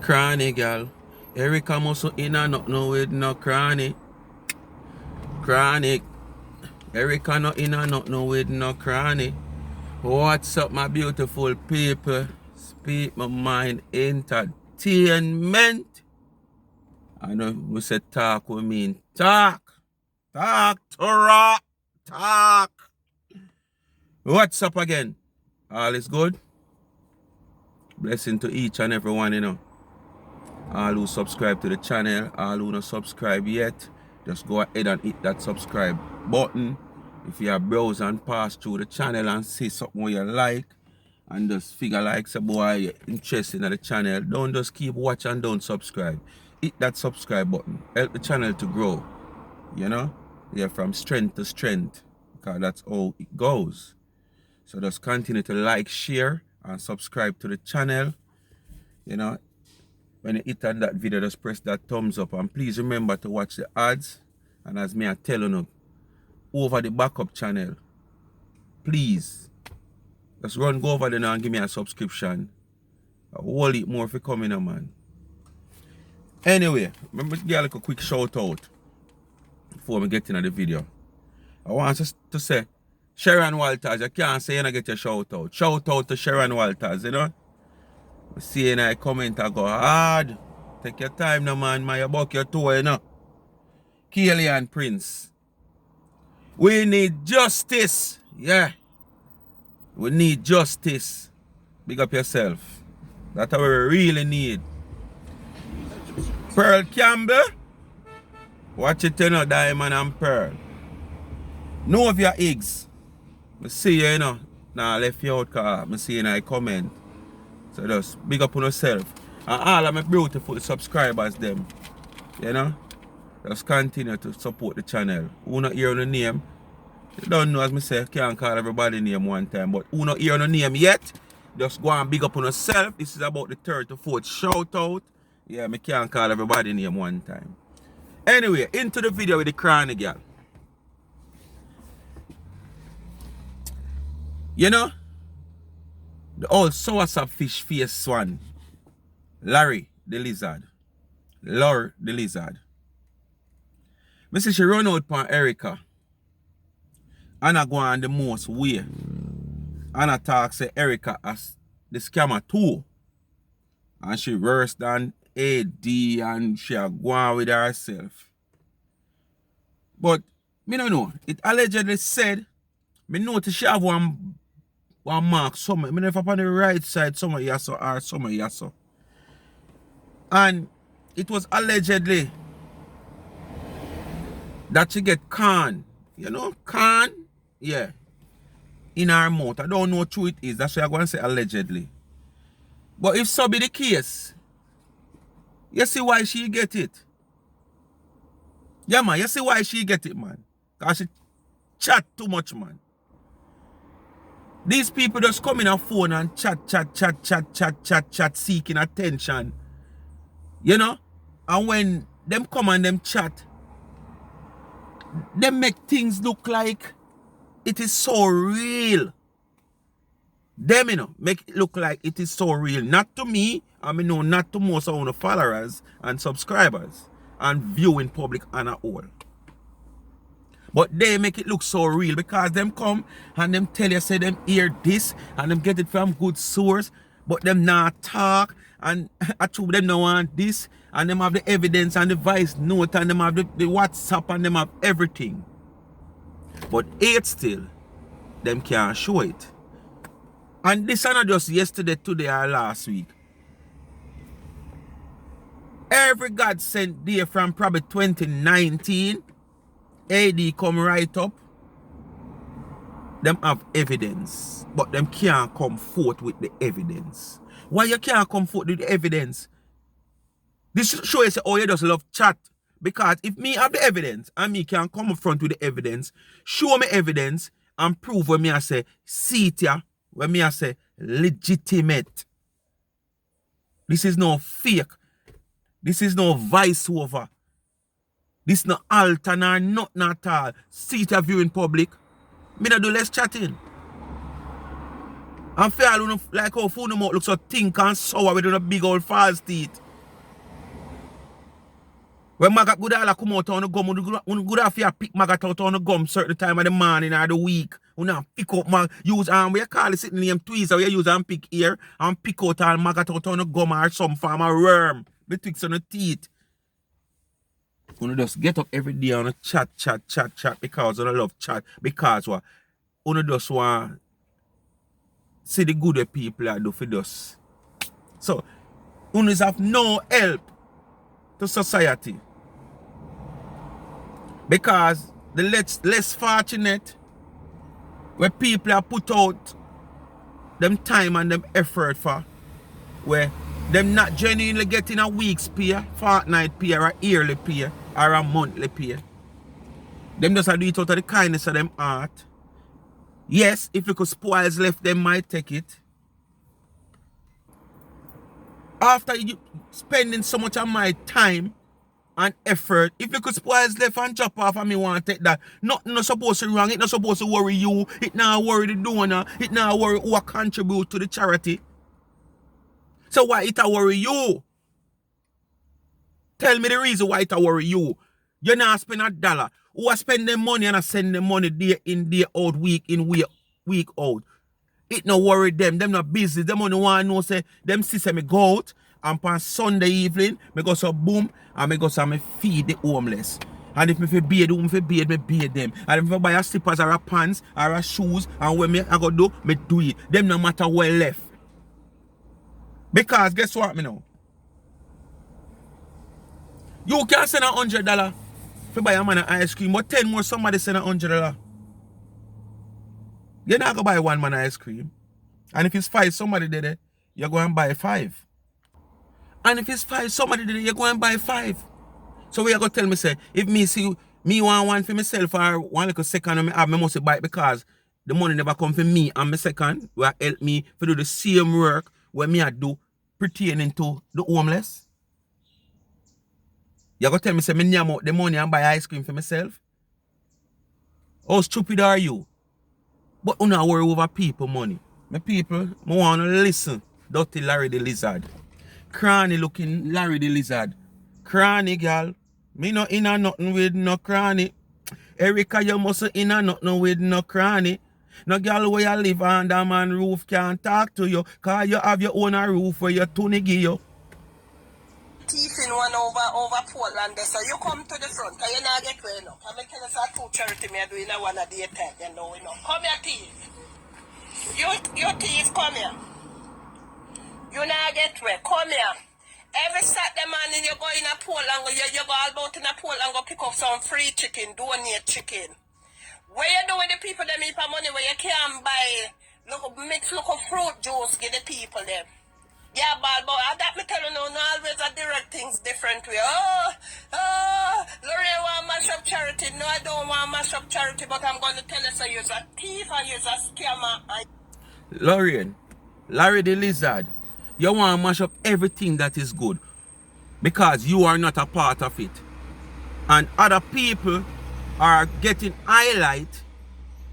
Cranny girl. Erica must in and not know with no cranny. Chronic. Erica not in and not know with no cranny. What's up, my beautiful people? Speak my mind entertainment. I know we say talk, we mean talk. Talk, Torah. Talk. What's up again? All is good? Blessing to each and every one, you know. All who subscribe to the channel, all who not subscribe yet, just go ahead and hit that subscribe button. If you have browse and pass through the channel and see something you like, and just figure like say boy you're interested in the channel, don't just keep watching and don't subscribe. Hit that subscribe button. Help the channel to grow. You know? Yeah, from strength to strength. Because that's how it goes. So just continue to like, share, and subscribe to the channel. You know, when you hit on that video, just press that thumbs up. And please remember to watch the ads. And as me I tell you, over the backup channel, please, just go over there now and give me a subscription. A whole heap more if you come in, man. Anyway, remember to give a little quick shout out before we get into the video. I want to say, Sharon Walters, you can't say you don't get your shout out. Shout out to Sharon Walters, you know. Seeing I comment, I go hard. Take your time now, man. You buck your toe, you know. Kelly and Prince. We need justice. Yeah. We need justice. Big up yourself. That's what we really need. Pearl Campbell. Watch it, you know, Diamond and Pearl. Know of your eggs. I see you, you know. Now left you out because I see you in a comment. So just big up on yourself. And all of my beautiful subscribers them. You know? Just continue to support the channel. Who not hear on the name? You don't know, as I say, can't call everybody name one time. But who not hear on the name yet? Just go and big up on yourself. This is about the third to fourth shout out. Yeah, I can't call everybody name one time. Anyway, into the video with the cranny girl. You know, the old soursop fish face one, Larry the lizard, Lor the lizard. I see she run out for Erica. And I go on the most way. And I talk say Erica as the scammer too. And she worse than AD and she a go on with herself. But me don't know. It allegedly said, me notice she have one mark somewhere. I never on the right side somewhere yes or somewhere yes. And it was allegedly that she get corn. You know, corn? Yeah. In her mouth. I don't know what true it is. That's why I'm going to say allegedly. But if so be the case, you see why she get it? Yeah, man. You see why she get it, man? Because she chat too much, man. These people just come in a phone and chat, seeking attention. You know? And when them come and them chat, they make things look like it is so real. Them, you know, make it look like it is so real. Not to me, I mean, no, not to most of our followers and subscribers and viewing public and all. But they make it look so real because them come and them tell you, say them hear this and them get it from good source, but them not talk and actually them no want this and them have the evidence and the voice note and them have the WhatsApp and them have everything. But yet still, them can't show it. And this is not just yesterday, today or last week. Every God sent day from probably 2019, AD come right up. Them have evidence, but them can't come forth with the evidence. Why you can't come forth with the evidence? This show you say, oh, you just love chat. Because if me have the evidence and me can come up front with the evidence, show me evidence and prove when me I say, see it ya, when me I say, legitimate. This is no fake. This is no voiceover. This is no alter nor nothing at all. See it a view in public. Me not do less chatting. And fair like how phone mouth looks so think and sour with a big old false teeth. When maggot good all come out on the gum, you good have to pick maggot out on the gum certain time of the morning or the week. You know, pick up use we call it sitting name tweezer, we use and pick ear and pick out all maggot out on the gum or some form of worm betwixt on the teeth. You just get up every day on a chat because you love chat. Because what? You just want see the good people I do for us. So, you have no help to society. Because the less fortunate where people are put out them time and them effort for, where them not genuinely getting a week's pay, fortnight pay, or a yearly pay, or a monthly pay. Them just do it out of the kindness of them heart. Yes, if it could spoils left, them might take it. After you spending so much of my time and effort, if you could spoils left and drop off and me want to take that, nothing not supposed to wrong, it not supposed to worry you, it not worry the donor, it not worry who contribute to the charity. So why it a worry you? Tell me the reason why it a worry you. You not spend $1. Who a spend them money and a send them money day in, day out, week in, week out. It no worry them. Them not busy. Them only want to know say them sister me go out and on Sunday evening me go so boom and me go so me feed the homeless. And if me fi bathe me bathe them. And if I buy a slippers or a pants or a shoes and when me I go do, me do it. Them no matter where left. Because guess what me know? You can send $100 to buy a man an ice cream, but 10 more somebody send $100. You're not going to buy one man ice cream. And if it's 5 somebody did it, you're going to buy 5. And if it's 5 somebody did it, you're going to buy 5. So what you going to tell me, say, if me see me want one for myself or one little second and I must buy it because the money never come for me and my second will help me to do the same work where me I do pertaining to the homeless. You going to tell me, say, me name out the money and buy ice cream for myself? How stupid are you? But you not worry over people money. My people, I want to listen. Dirty Larry the Lizard. Cranny looking Larry the Lizard. Cranny, girl. Me no in a nothing with no cranny. Erica, you must in a nothing with no cranny. No girl where you live under man roof can't talk to you. Cause you have your own roof where your Tony give you. Teething one over Portland there, so you come to the front, cause you not get well enough. I'm making us a 2 charity me doing a one a day time, you know, Come here, thief. You thief, come here. You not get well, come here. Every Saturday morning you go in a Portland, you go all about in a Portland, go pick up some free chicken, donate chicken. Where you do with the people them eat for money where you can't buy mix local fruit juice, give the people them. Yeah, but that me tell you now, always I direct things different way. Lorraine want mash up charity. No, I don't want mash up charity, but I'm going to tell you, so you're a thief and you're a scammer. Lorraine, Larry the Lizard, you want to mash up everything that is good because you are not a part of it. And other people are getting highlight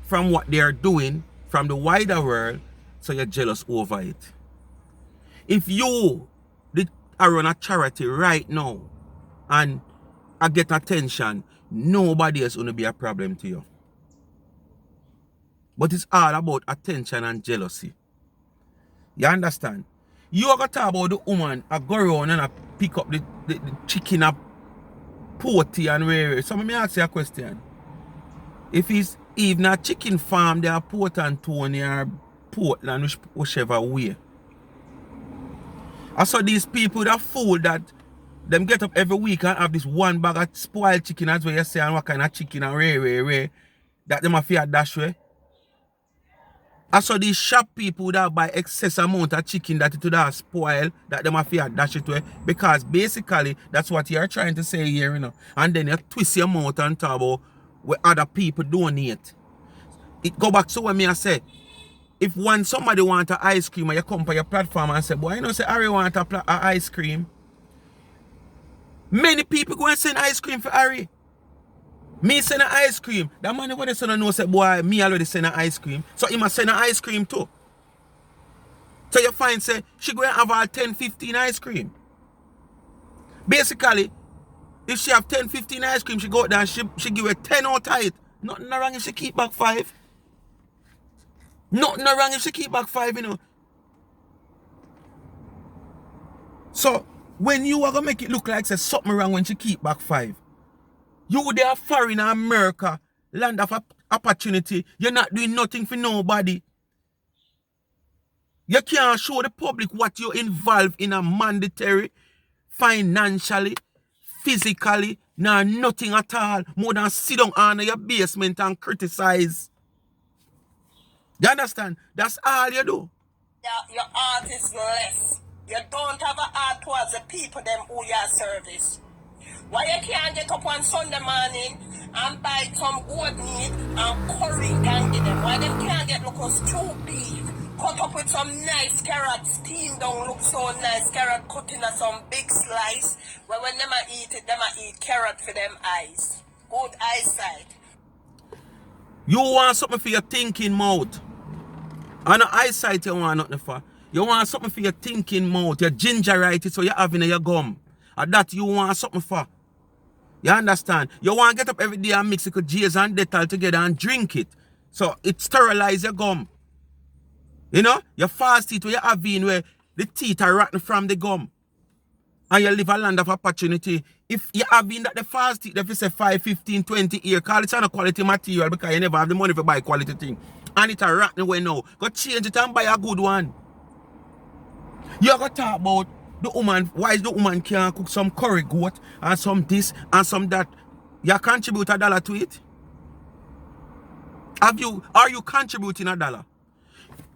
from what they are doing from the wider world, so you're jealous over it. If you are run a charity right now and I get attention, nobody else will be a problem to you. But it's all about attention and jealousy. You understand? You are going to talk about the woman I go around and I pick up the chicken up potty and where. So let me ask you a question. If it's even a chicken farm, they are Port Antonio or Portland, whichever way. I saw these people that fool that them get up every week and have this one bag of spoiled chicken, as what you say, and what kind of chicken and rare, that them have to dash way. I saw these shop people that buy excess amount of chicken that it would have spoil, that them have to dash it way, because basically that's what you're trying to say here, And then you twist your mouth and talk about what other people donate. It go back to what me I say. If somebody want an ice cream and you come on your platform and say, boy, say Harry want a ice cream. Many people go and send ice cream for Harry. Me send an ice cream. That man when they send know say, boy, me already send an ice cream. So he must send an ice cream too. So you find say she go and have all 10, 15 ice cream. Basically, If she have 10, 15 ice cream, she go out there and she give a 10 out of it. Nothing wrong if she keep back 5. Nothing wrong if she keep back 5, you know. So, when you are going to make it look like there's something wrong when she keep back 5, you there foreign in America, land of opportunity, you're not doing nothing for nobody. You can't show the public what you're involved in a mandatory, financially, physically, nothing at all. More than sit down on your basement and criticize. You understand? That's all you do. Your art is less. You don't have an art towards the people them who you service. Why you can't get up on Sunday morning and buy some goat meat and curry and give them? Why them can't get look stew beef, cut up with some nice carrots, steamed down, look so nice, carrot cut in some big slice. Well, when them eat it, them eat carrot for them eyes. Good eyesight. You want something for your thinking mouth. And the eyesight you want nothing for. You want something for your thinking mouth, your gingeritis, so you have in your gum. And that you want something for. You understand? You want to get up every day and mix it with J's and Dettol together and drink it. So it sterilizes your gum. You know? Your false teeth where you have in where the teeth are rotten from the gum. And you live a land of opportunity. If you have in that the false teeth, if you say 5, 15, 20 years, call it a quality material because you never have the money to buy quality thing. And it's a rotten way now. Go change it and buy a good one. You got to talk about the woman, why the woman can't cook some curry goat and some this and some that. You contribute $1 to it? Are you contributing $1?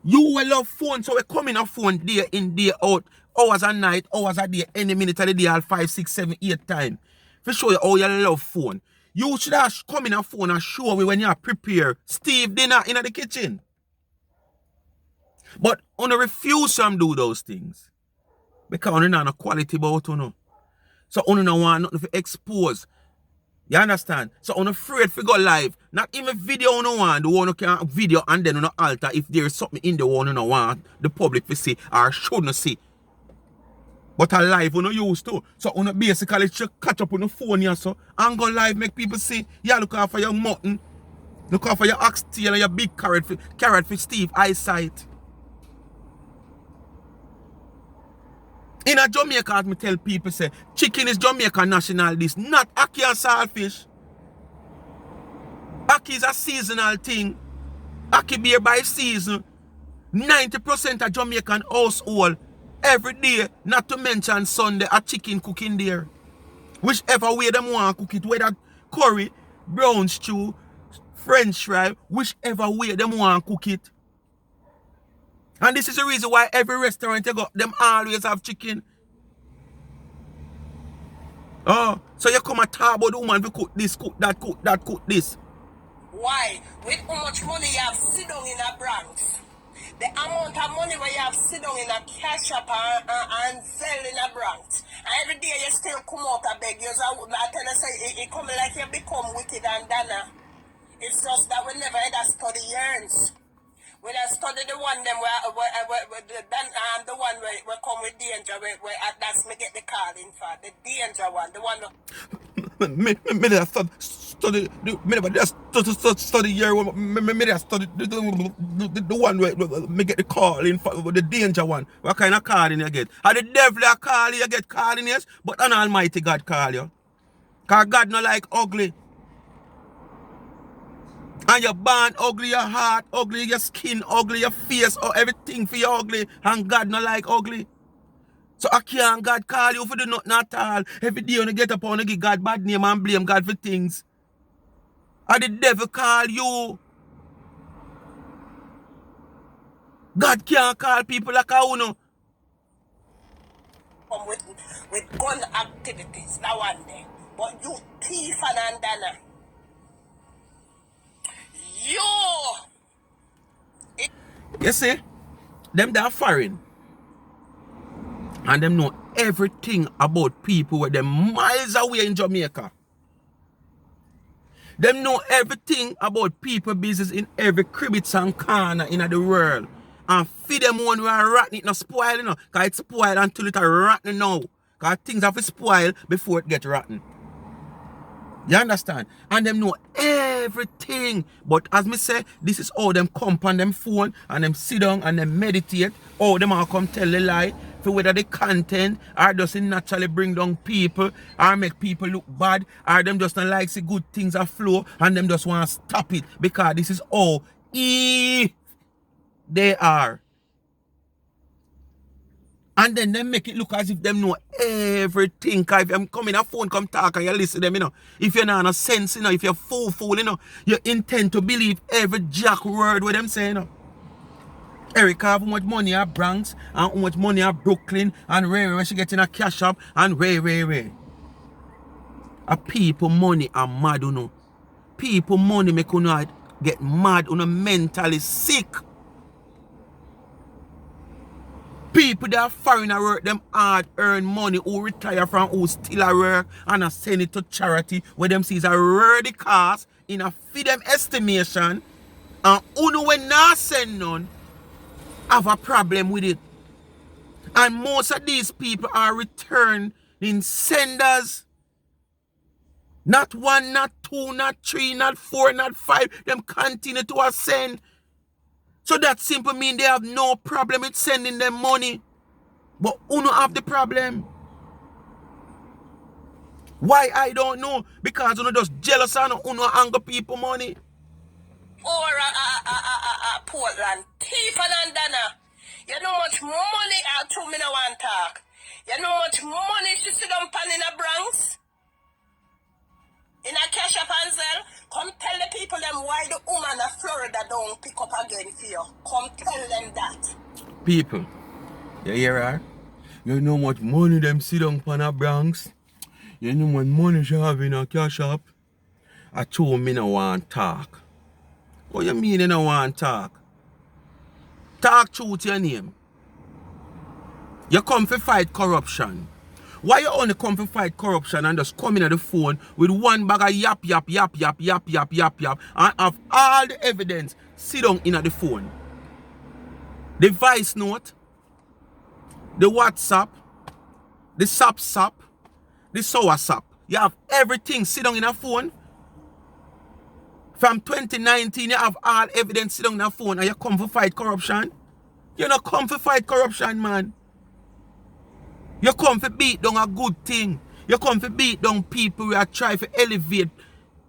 You will love phone, so we come in a phone day in, day out, hours a night, hours a day, any minute of the day, all 5, 6, 7, 8 times. For show you how you love phone. You should have come in a phone and show me when you prepare Steve dinner in the kitchen. But on refuse to do those things. Because on no quality about you. So on no want nothing to expose. You understand? So on afraid to go live. Not even video on no one. The one who can video and then on alter if there is something in the one no want the public to see or shouldn't see. But a live on used to. So on basically just catch up on the phone here so and go live make people see. Yeah, look out for your mutton. Look out for your oxtail and your big carrot for Steve eyesight. In a Jamaica, as me tell people, say, chicken is Jamaica national dish, not ackee and saltfish. Ackee is a seasonal thing. Ackee beer by season. 90% of Jamaican household, every day, not to mention Sunday, a chicken cooking there. Whichever way them want to cook it, whether curry, brown stew, French fry, whichever way them want to cook it. And this is the reason why every restaurant you go, them always have chicken. Oh, so you come and talk about the woman who cook this, cook that, cook that, cook this. Why? With how much money you have sit down in a Bronx? The amount of money where you have sit down in a cash shop and sell in a Bronx. And every day you still come out and beg. I tell you, say, it come like you become wicked and dana. It's just that we never had a study yearns. When I study the one them the one where come with danger where that's me get the call in for the danger one, the one study year the one where me get the call in for the danger one. What kind of calling you get? Are the devil a call you get calling yes, but an almighty God call you. Cause God no like ugly. And your born ugly, your heart ugly, your skin ugly, your face, or everything for you ugly. And God not like ugly. So I can't God call you for the nothing at all. Every day when you get up and you give God bad name and blame God for things. And the devil call you. God can't call people like a uno. With gun activities, that one day. But you thief and dana. You see, them that are foreign and them know everything about people where them miles away in Jamaica. Them know everything about people business in every cribbits and corner in the world. And feed them one who are rotten, it not spoil, you know. Because it's spoiled until it's rotten now. Because things have to spoil before it get rotten. You understand? And them know everything. But as me say, this is all them come on them phone and them sit down and them meditate. All them all come tell a lie for whether the content or does it naturally bring down people or make people look bad or them just don't like see good things are flow and them just want to stop it because this is all they are. And then they make it look as if them know everything. Cause if I'm coming a phone, come talk and you listen to them, you know. If you're not no sense, you know, if you're fool, you know, you intend to believe every jack word what them say, you know. Erica have how much money at Bronx and how much money at Brooklyn and Ray when she get in a cash up and Ray. A people money are mad, you know. People money make you know get mad, you know, mentally sick. People that are foreign work, them hard earn money, who retire from, who still a work, and a send it to charity, where them sees a already cost in a feed them estimation, and who when not send none, have a problem with it. And most of these people are returning senders. Not one, not two, not three, not four, not five. Them continue to ascend. So that simply means they have no problem with sending them money. But who don't have the problem? Why I don't know? Because you just jealous and who no anger people money. Or Portland, Tifa and Dana. You know much money out to me no one talk. You know much money she sit down pan in a Bronx? In a cash up and sell? Come tell the people them why the woman of Florida don't pick up again for you. Come tell them that. People, you hear her? You know much money them sit down pan a Bronx? You know much money she have in a cash up? I told me no want talk. What you mean you no want talk? Talk truth your name. You come to fight corruption. Why you only come to fight corruption and just come in at the phone with one bag of yap and have all the evidence sit down in at the phone? The voice note, the WhatsApp, the sap, the sour sap. You have everything sit down in a phone. From 2019, you have all evidence sit down in a phone and you come to fight corruption. You not come to fight corruption, man. You come to beat down a good thing. You come to beat down people who are trying to elevate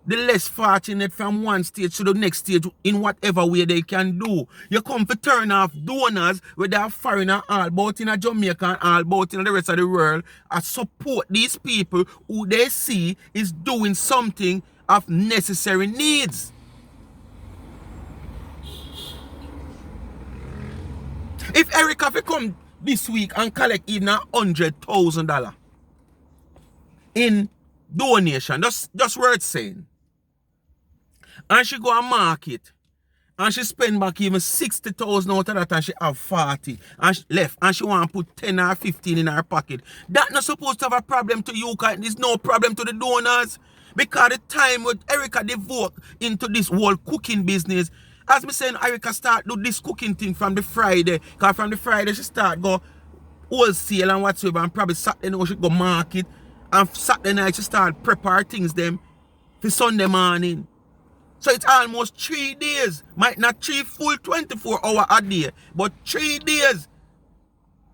the less fortunate from one stage to the next stage in whatever way they can do. You come to turn off donors where they are foreign and all about in a Jamaica and all about in the rest of the world and support these people who they see is doing something of necessary needs. If Erica come this week and collect even $100,000 in donation, just worth saying, and she go and market and she spend back even 60,000 out of that and she have 40 and she left and she want to put 10 or 15 in her pocket, that not supposed to have a problem to you, because there's no problem to the donors. Because the time when Erica devote into this whole cooking business, as me saying, Erica start do this cooking thing from the Friday. Because from the Friday she start go wholesale and whatsoever, and probably Saturday night she go market. And Saturday night she start prepare things them for Sunday morning. So it's almost 3 days. Might not 3 full 24 hours a day, but 3 days.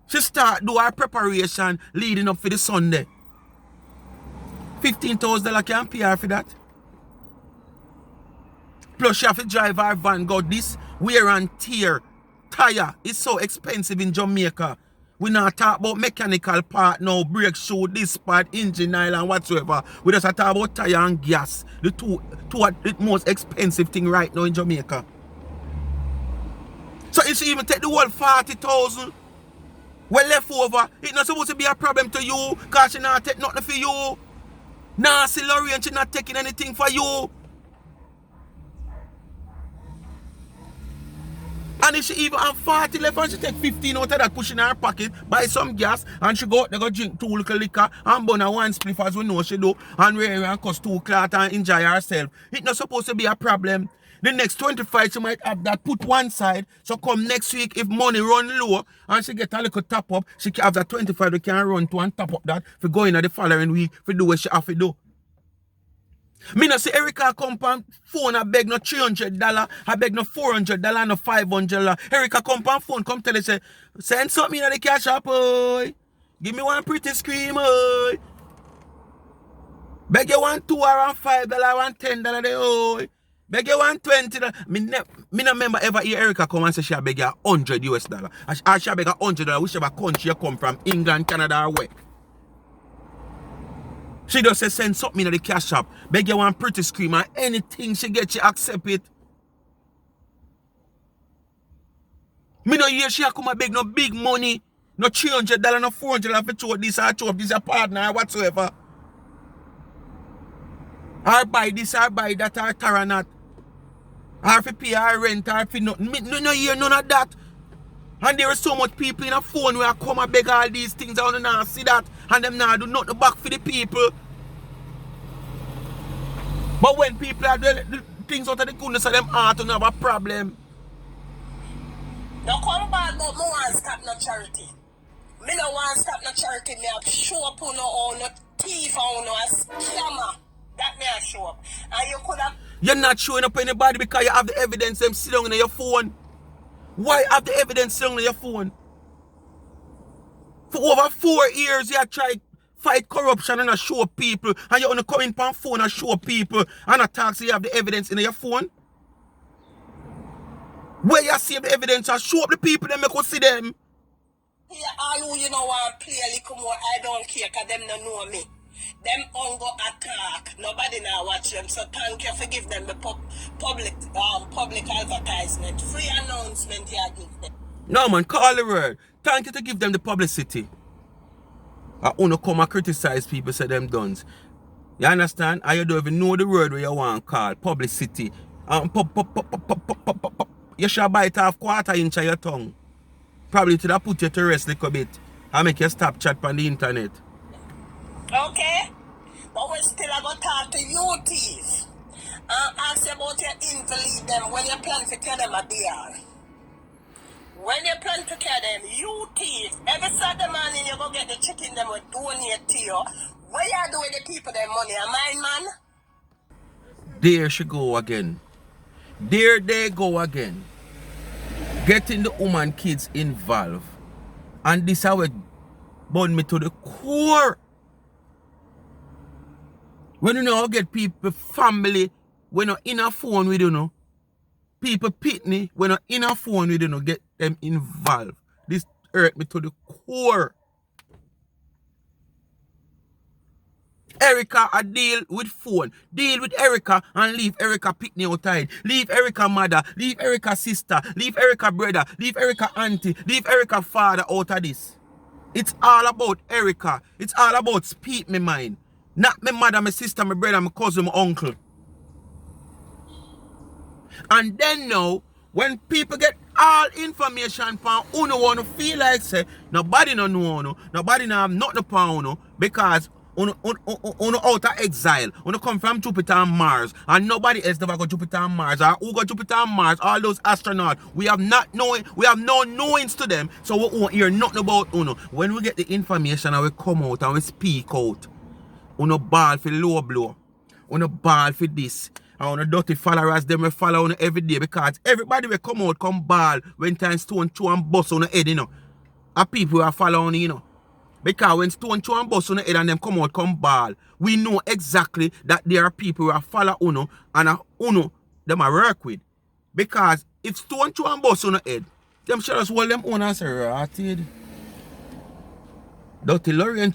She start do her preparation leading up for the Sunday. $15,000 can pay her for that. Plus she have to drive her van, go this wear and tear. Tire is so expensive in Jamaica. We not talk about mechanical part now, brake shoe, this part, engine oil and whatsoever. We just talk about tire and gas. The two the most expensive thing right now in Jamaica. So if she even take the whole 40,000, well left over, it's not supposed to be a problem to you, because she not take nothing for you. Nancy Lorraine, she not taking anything for you. And if she even have 40 left and she take 15 out of that, push in her pocket, buy some gas, and she go out there go drink 2 little liquor and burn a 1 spliff as we know she do, and wear and cuss 2 cloth and enjoy herself. It's not supposed to be a problem. The next 25 she might have that put one side, so come next week if money run low and she get a little top up, she can have that 25 they can run to and top up that for going in the following week for do what she have to do. Me no see Erica come on phone, I beg no $300, I beg no $400, no $500. Erica come on phone, come tell you, say, send something in the cash app, boy. Give me one pretty scream, boy. Beg you want $2 or $5, want $10 there, boy. Beg you want $20. Me no remember ever hear Erica come and say she beg you $100. Or she beg you $100, whichever country you come from, England, Canada, or where. She just say send something in the cash shop. Beg you one pretty scream and anything she get, she accept it. Me no hear she come and beg no big money. No $300, no $400 for throw this or throw this a partner or whatsoever. Or buy this or buy that or taranat. Or for pay her rent or for nothing. Me no hear none of that. And there are so much people in a phone where I come and beg all these things. I don't know see that. And them now do nothing back for the people. But when people are doing the things out of the goodness of them heart, don't have a problem. No come back, but me want stop no charity. Me no want stop no charity. Me have show up on no thief or no scammer. That me have show up. And you could have... You're not showing up anybody because you have the evidence them sit down on your phone. Why have the evidence sit down on your phone? For over 4 years you have tried fight corruption and show people, and you only come in on phone and show people and attack, so you have the evidence in your phone. Where you save the evidence and show up the people, then make us see them. Yeah, all who you know want play a little more, I don't care because them don't know me. Them go attack. Nobody now watch them. So thank you for giving them the public advertisement. Free announcement you give them. No man, call the word. Thank you to give them the publicity. I wanna come and criticize people, say them duns. You understand? And you don't even know the word where you want to call. Publicity. You should bite off 1/4 inch of your tongue. Probably to that put you to rest a little bit. And make you stop chat on the internet. Okay? But we still going to talk to you thief. And ask about your invalid them when you plan to tell them a DR. When you plan to kill them, you thief. Every Saturday morning you go get the chicken them will donate to you. What you do with the people them money? Am I man? There she go again. There they go again. Getting the woman kids involved. And this how it burn me to the core. When you know get people, family, when you're in a phone with you know. People pitney, when you're in a phone with you know, get them involved. This hurt me to the core. Erica, I deal with phone. Deal with Erica and leave Erica pitney outside. Leave Erica mother. Leave Erica sister. Leave Erica brother. Leave Erica auntie. Leave Erica father out of this. It's all about Erica. It's all about speak me mind. Not my mother, my sister, my brother, my cousin, my uncle. And then now, when people get all information from uno want to feel like say nobody no know uno, nobody no have nothing upon uno because uno out of exile, uno come from Jupiter and Mars, and nobody else never go Jupiter and Mars, or who go Jupiter and Mars, all those astronauts, we have no knowings to them, so we won't hear nothing about uno. When we get the information and we come out and we speak out, uno ball for low blow, uno ball for this. And on the dirty followers, them will follow on every day because everybody will come out, come ball when time stone throw and bust on the head, you know. And people will follow on, you know. Because when stone throw and bust on the head and them come out, come ball, we know exactly that there are people who are follow Uno and Uno them are work with. Because if stone throw and bust on the head, them should just hold them on and say, rotted. Dirty Lorraine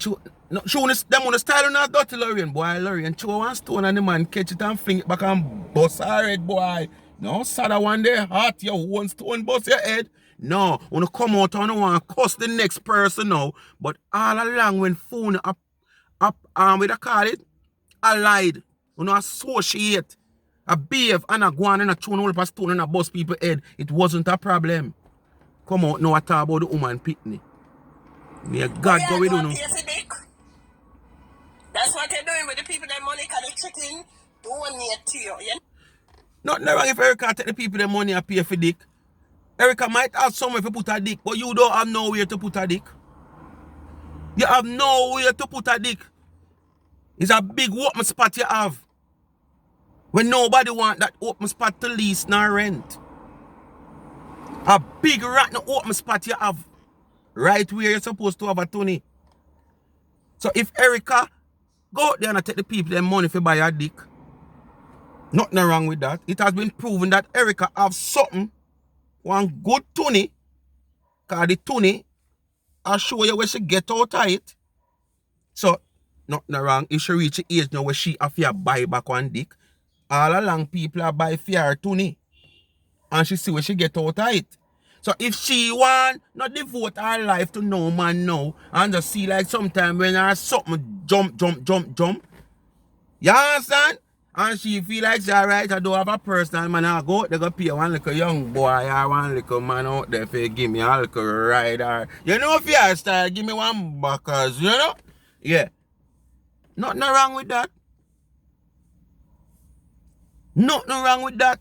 no, show them on the style on that dirty Lorraine, boy. Lorraine throw one stone and the man catch it and fling it back and bust her head, boy. No, sad one day hot, your one stone bust your head. No, when you come out and you want to cuss the next person now. But all along when phone up with a call it, I lied. When you associate, a behave and a go on and a tune all up a stone and a bust people's head, it wasn't a problem. Come out now and talk about the woman pitney. May God go with you now. That's what they're doing with the people that money can the chicken donate to you. Nothing wrong if Erica take the people their money and pay for dick. Erica might have somewhere to put a dick, but you don't have nowhere to put a dick. You have nowhere to put a dick. It's a big whooping spot you have. When nobody want that open spot to lease nor rent. A big rat no open spot you have. Right where you're supposed to have a Tony. So if Erica go out there and take the people their money for buy a dick, nothing wrong with that. It has been proven that Erica have something, one good Tony, because the Tony I'll show you where she get out of it. So, nothing wrong. If she reach the age now where she have to buy back one dick, all along people are buy for her Tony. And she see where she get out of it. So if she want not devote her life to no man now and just see like sometime when her something jump, you understand? And she feel like she alright, I don't have a personal man, I go out there go pay one little young boy or one little man out there for give me a little ride or you know if you style, give me one backers, you know? Yeah. Nothing wrong with that. Nothing wrong with that.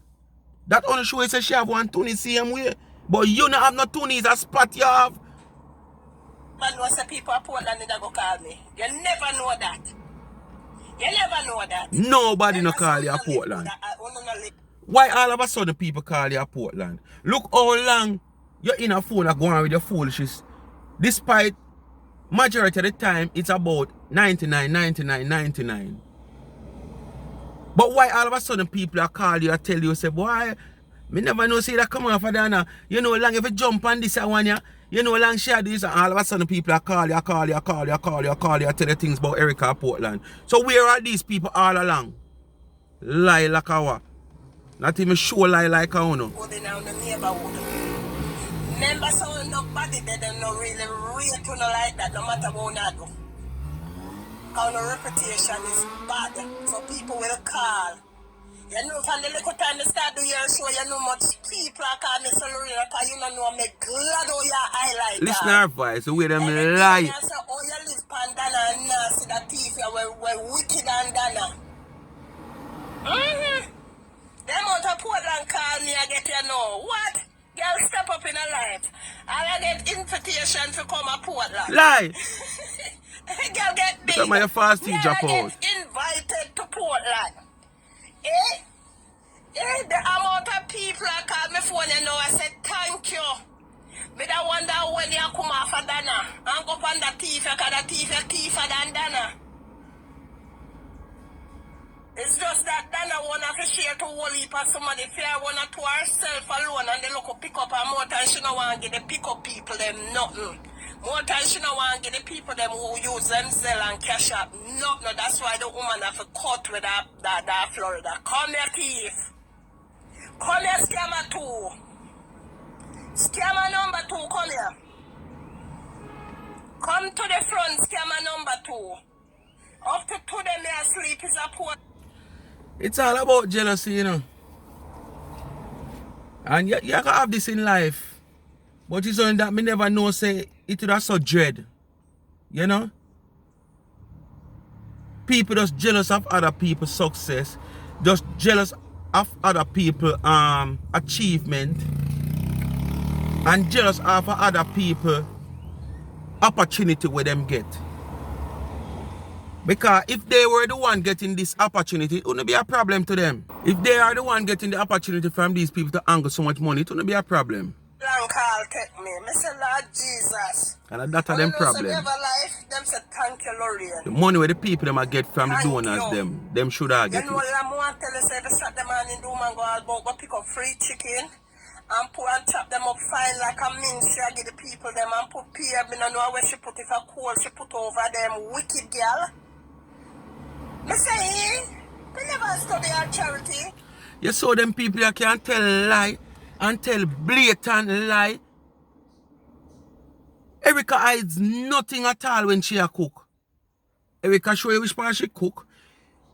That only show says she have one Tony same way. But you don't have no Tony, it's a spot you have. Man knows the people of Portland that go call me. You never know that. You never know that. Nobody no call you a Portland. Why all of a sudden people call you a Portland? Look how long you're in a phone and going with your foolishness. Despite majority of the time it's about 99. But why all of a sudden people are call you and tell you, say, boy, me never know say that come off of Dana. You know long if you jump on this one, you know long share this and all of a sudden people are call you, tell you things about Erica Portland. So where are these people all along? Lie like a what? Not even show lie like a uno. Remember so nobody they don't know really rate to like that no matter what I do. Our reputation is bad, so people will call. You know, from the little time they start the year show, you know much people are calling me Lorena, because you don't know me glad how you highlight. Listen to her voice, the way them lie. You say, oh, you live Pandana and see that thief, we're wicked and Dana. Them out of Portland call me, I get you know. What? Girl, step up in a life. I get invitation to come to Portland. Lie. Girl, get big. Some of your fast tea drop out. Get invited to Portland. The amount of people that call me phone, you know, I said thank you. But I wonder when you come off of Dana and go on the thief, because the thief is thief than Dana. It's just that Dana want to share to whole heap of somebody fair one to herself alone and they look to pick up and more time she don't want to give the pick up people them nothing. More time she don't want to give the people them who use themselves and cash up nothing. No, that's why the woman have to cut with that Florida. Come here thief. Come here scammer 2. Scammer number 2, come here. Come to the front, scammer number 2. Up to 2 them may sleep is a poor. It's all about jealousy, you know. And you can have this in life. But it's only that me never know say it would have so dread. You know? People just jealous of other people's success. Just jealous of other people's achievement. And jealous of other people's opportunity where them get. Because if they were the one getting this opportunity, it wouldn't be a problem to them. If they are the one getting the opportunity from these people to angle so much money, it wouldn't be a problem. Long call take me. I say, Lord Jesus. And that's them problem. Life, them say, thank you, Lord. The money where the people them get from the donors, them should have get it. You know, I'm going to tell you, say, if you shut them on in Doom and go out, go pick up free chicken and put and chop them up fine like a mince. I give the people them and put pear. I don't know where she put it for coal. She put over them wicked girl. I say, we never study our charity. You saw them people that can tell lie and tell blatant lie. Erica hides nothing at all when she a cook. Erica show you which part she cook.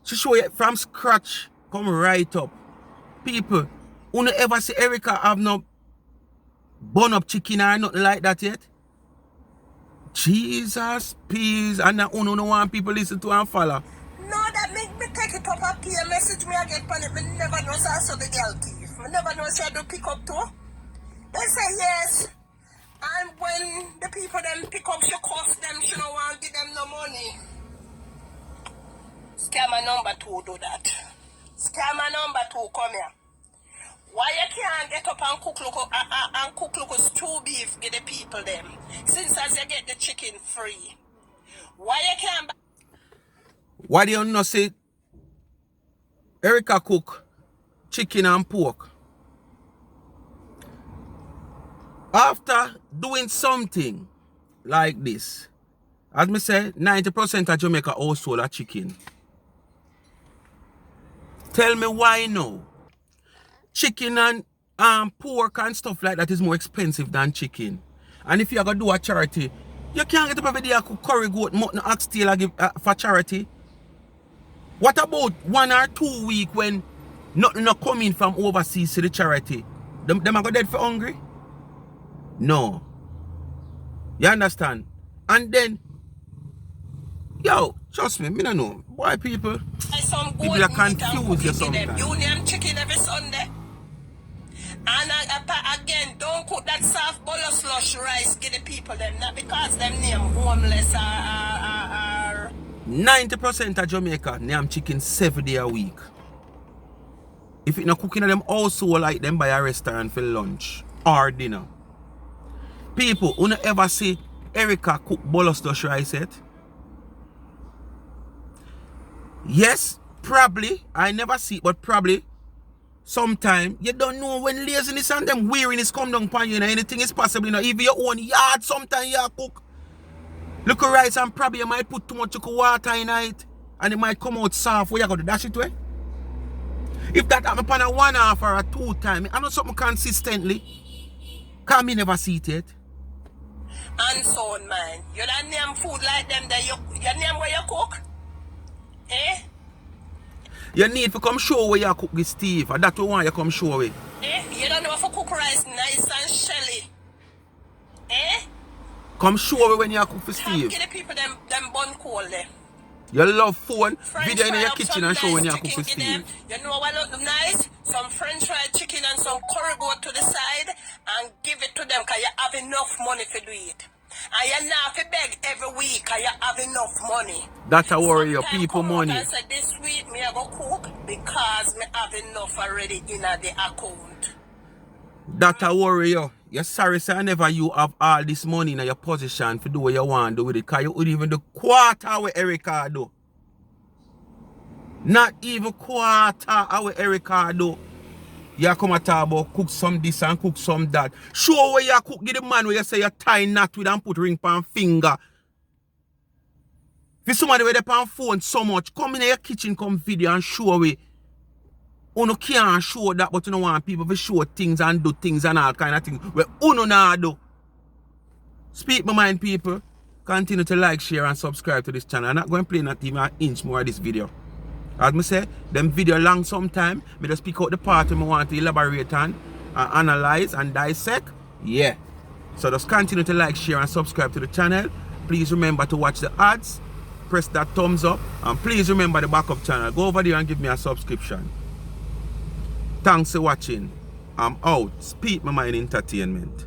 She show you from scratch, come right up. People, who no ever see Erica have no bun up chicken or nothing like that yet? Jesus, peace, and that uno no want people listen to and follow. No, that make me take it up a peer message me I get on it. Me never know so I saw the girl thief. Me never know she do pick up too. They say yes. And when the people them pick up, she cost them, she don't want to give them no money. Scammer number 2 do that. Scammer number 2, come here. Why you can't get up and cook look stew beef give the people them? Since as you get the chicken free. Why you can't Why do you not say Erica cook chicken and pork? After doing something like this, as me say, 90% of Jamaica household are chicken. Tell me why no? Chicken and pork and stuff like that is more expensive than chicken. And if you're going to do a charity, you can't get up every day and cook curry goat, mutton, oxtail and give for charity. What about 1 or 2 weeks when nothing not coming from overseas to the charity? Them are go dead for hungry? No. You understand? And then, yo, trust me, don't know. Why people are confused or sometimes. You name chicken every Sunday. And again, don't cook that soft bowl of slush rice, give the people them, not because them name homeless or 90% of Jamaica name chicken 7 days a week. If you're not cooking them also like them by a restaurant for lunch or dinner. People, who not ever see Erica cook bowl of slush rice yet? Yes, probably. I never see it, but probably. Sometimes you don't know when laziness and them weariness come down upon you, and anything is possible. You know, even your own yard, sometimes you cook. Look at rice and probably you might put too much water in it and it might come out soft. Where you got to dash it away? If that happen upon a 1/2 or a 2 time, I know something consistently. Can me never see it yet. And so on, man. You don't name food like them that you name where you cook? Eh? You need to come show where you cook with Steve, and that's why you come show it. Eh? You don't know if you cook rice nice and shelly. Eh? Come show me when you cook for Steve. Give the people them bun cold there. You love phone, French video in your kitchen and show when you cook for Steve. You know what look nice? Some French fried chicken and some curry goat to the side and give it to them because you have enough money to do it. And you not to beg every week because you have enough money. That's a worry, your people money. I said this week me I go cook because me have enough already in the account. That's a worry you. You're sorry sir, never you have all this money in your position to do what you want to do with it. Because you would even do quarter what Erica do. Not even quarter of what Erica do. You come and talk about cook some this and cook some that. Show where you cook, give the man where you say you tie knot with and put ring on finger. If somebody where they on phone so much, come in your kitchen, come video and show we. You can't show that, but you don't want people to show things and do things and all kind of things. Well, you not do. Speak my mind, people. Continue to like, share, and subscribe to this channel. I'm not going to play not even an inch more of this video. As I say, them video long sometime. I just pick out the part I want to elaborate on, analyze, and dissect. Yeah. So just continue to like, share, and subscribe to the channel. Please remember to watch the ads. Press that thumbs up. And please remember the backup channel. Go over there and give me a subscription. Thanks for watching. I'm out. Speak my mind entertainment.